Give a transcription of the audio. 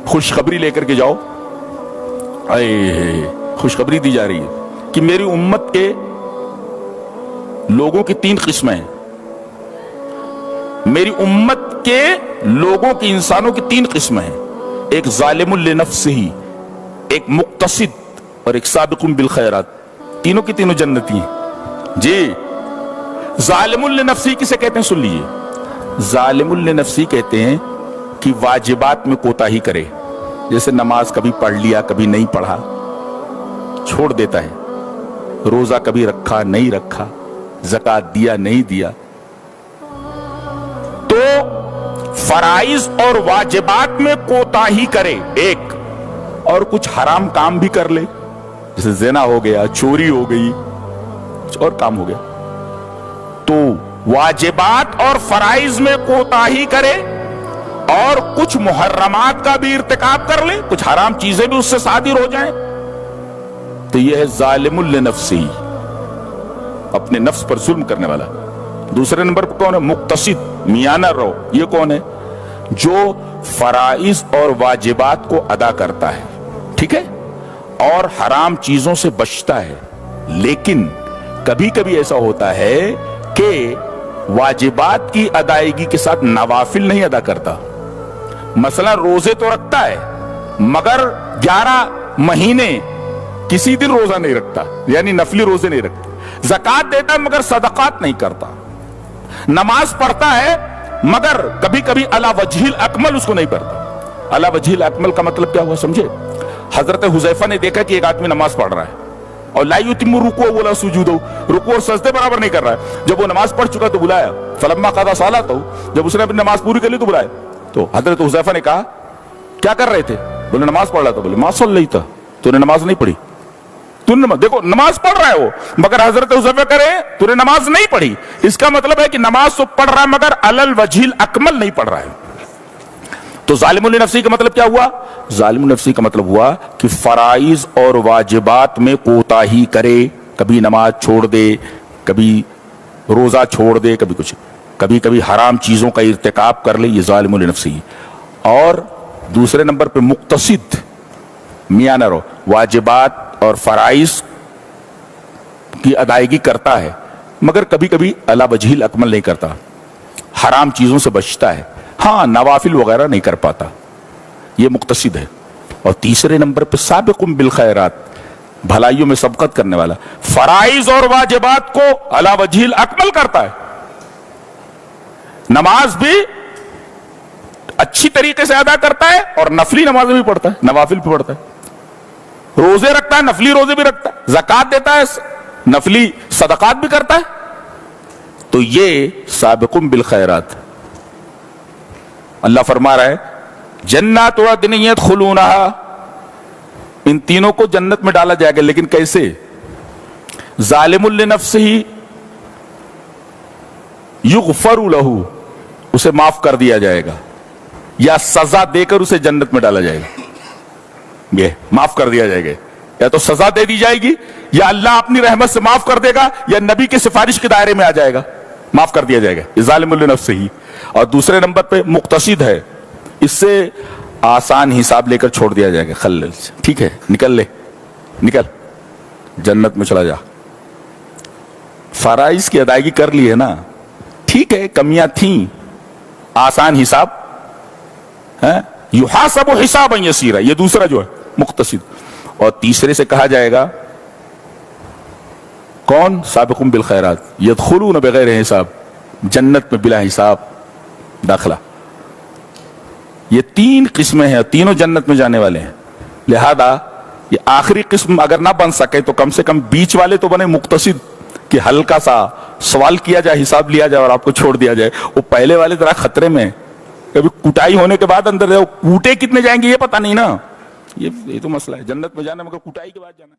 خوشخبری لے کر کے جاؤ. خوشخبری دی جا رہی ہے کہ میری امت کے لوگوں کی 3 قسمیں ہیں. میری امت کے لوگوں کی، انسانوں کی 3 قسمیں ہیں. ایک ظالم لنفسہ، ایک مقتصد، اور ایک سابق بالخیرات. تینوں کی تینوں جنتی ہیں. جی ظالم لنفسہ کسے کہتے ہیں؟ سن لیجیے. ظالم لنفسہ کہتے ہیں کہ واجبات میں کوتاہی کرے. جیسے نماز کبھی پڑھ لیا، کبھی نہیں پڑھا، چھوڑ دیتا ہے. روزہ کبھی رکھا نہیں رکھا، زکات دیا نہیں دیا. تو فرائض اور واجبات میں کوتاہی کرے ایک، اور کچھ حرام کام بھی کر لے، جیسے زنا ہو گیا، چوری ہو گئی، کچھ اور کام ہو گیا. تو واجبات اور فرائض میں کوتاہی کرے اور کچھ محرمات کا بھی ارتکاب کر لے، کچھ حرام چیزیں بھی اس سے صادر ہو جائیں، تو یہ ہے ظالم لنفسہ، اپنے نفس پر ظلم کرنے والا. دوسرے نمبر پر کون ہے؟ مقتصد، میاں نہ رہو. یہ کون ہے؟ جو فرائض اور واجبات کو ادا کرتا ہے، ٹھیک ہے، اور حرام چیزوں سے بچتا ہے. لیکن کبھی کبھی ایسا ہوتا ہے کہ واجبات کی ادائیگی کے ساتھ نوافل نہیں ادا کرتا. مثلا روزے تو رکھتا ہے مگر 11 مہینے کسی دن روزہ نہیں رکھتا، یعنی نفلی روزے نہیں رکھتا. زکات دیتا ہے مگر صدقات نہیں کرتا. نماز پڑھتا ہے مگر کبھی کبھی علی وجہ الاکمل اس کو نہیں پڑھتا. علی وجہ الاکمل کا مطلب کیا ہوا سمجھے؟ حضرت حذیفہ نے دیکھا کہ ایک آدمی نماز پڑھ رہا ہے اور لا یتم رکوع ولا سجود، رکوع اور سجدے برابر نہیں کر رہا ہے. جب وہ نماز پڑھ چکا تو بلایا. فلما قضى صلاته، جب اس نے اپنی نماز پوری کر لی تو بلایا. تو حضرت حذیفہ نے کہا کیا کر رہے تھے؟ بولے نماز پڑھ رہا تھا. بولے ما صلیت، تو نے نماز نہیں پڑھی. دیکھو نماز پڑھ رہا ہے وہ، مگر حضرت حذیفہ کرے تو نے نماز نہیں پڑھی. اس کا مطلب ہے کہ نماز تو پڑھ رہا ہے مگر علی الوجہ الاکمل نہیں پڑھ رہا ہے. تو ظالم لنفسہ کا مطلب کیا ہوا؟ ظالم لنفسہ کا مطلب ہوا کہ فرائض اور واجبات میں کوتاہی کرے. کبھی نماز چھوڑ دے، کبھی روزہ چھوڑ دے، کبھی کچھ، کبھی کبھی حرام چیزوں کا ارتکاب کر لے. یہ ظالم لنفسہ. اور دوسرے نمبر پہ مقتصد، میاں نہ رہو، واجبات اور فرائض کی ادائیگی کرتا ہے مگر کبھی کبھی علی وجہ الاکمل نہیں کرتا، حرام چیزوں سے بچتا ہے، ہاں نوافل وغیرہ نہیں کر پاتا. یہ مقتصد ہے. اور تیسرے نمبر پہ سابق بالخیرات، بھلائیوں میں سبقت کرنے والا، فرائض اور واجبات کو علی وجہ الاکمل کرتا ہے. نماز بھی اچھی طریقے سے ادا کرتا ہے اور نفلی نمازیں بھی پڑھتا ہے، نوافل بھی پڑھتا ہے. روزے رکھتا ہے، نفلی روزے بھی رکھتا ہے، زکات دیتا ہے، نفلی صدقات بھی کرتا ہے. تو یہ سابق بالخیرات. اللہ فرما رہا ہے جنات عدن یدخلونہا، ان تینوں کو جنت میں ڈالا جائے گا. لیکن کیسے؟ ظالم لنفسہ یغفر لہ، اسے معاف کر دیا جائے گا، یا سزا دے کر اسے جنت میں ڈالا جائے گا. یہ معاف کر دیا جائے گا، یا تو سزا دے دی جائے گی، یا اللہ اپنی رحمت سے معاف کر دے گا، یا نبی کی سفارش کے دائرے میں آ جائے گا، معاف کر دیا جائے گا. یہ ظالم لنفسہ ہی. اور دوسرے نمبر پہ مقتصد ہے، اس سے آسان حساب لے کر چھوڑ دیا جائے گا. خلل سے، ٹھیک ہے، نکل لے، نکل، جنت میں چلا جا. فرائض کی ادائیگی کر لی ہے نا، ٹھیک ہے، کمیاں تھیں، آسان حساب ہے. یحاسب حسابا یسیرا، یہ دوسرا جو ہے مقتصد. اور تیسرے سے کہا جائے گا کون؟ سابق بالخیرات، یدخلون بغیر حساب، جنت میں بلا حساب داخلہ. یہ 3 قسمیں ہیں، تینوں جنت میں جانے والے ہیں. لہذا یہ آخری قسم اگر نہ بن سکے تو کم سے کم بیچ والے تو بنے مقتصد، کہ ہلکا سا سوال کیا جائے، حساب لیا جائے اور آپ کو چھوڑ دیا جائے. وہ پہلے والے ذرا خطرے میں، کبھی کوٹائی ہونے کے بعد اندر کوٹے کتنے جائیں گے یہ پتہ نہیں نا. یہ تو مسئلہ ہے. جنت میں جانا مگر کوٹائی کے بعد جانا.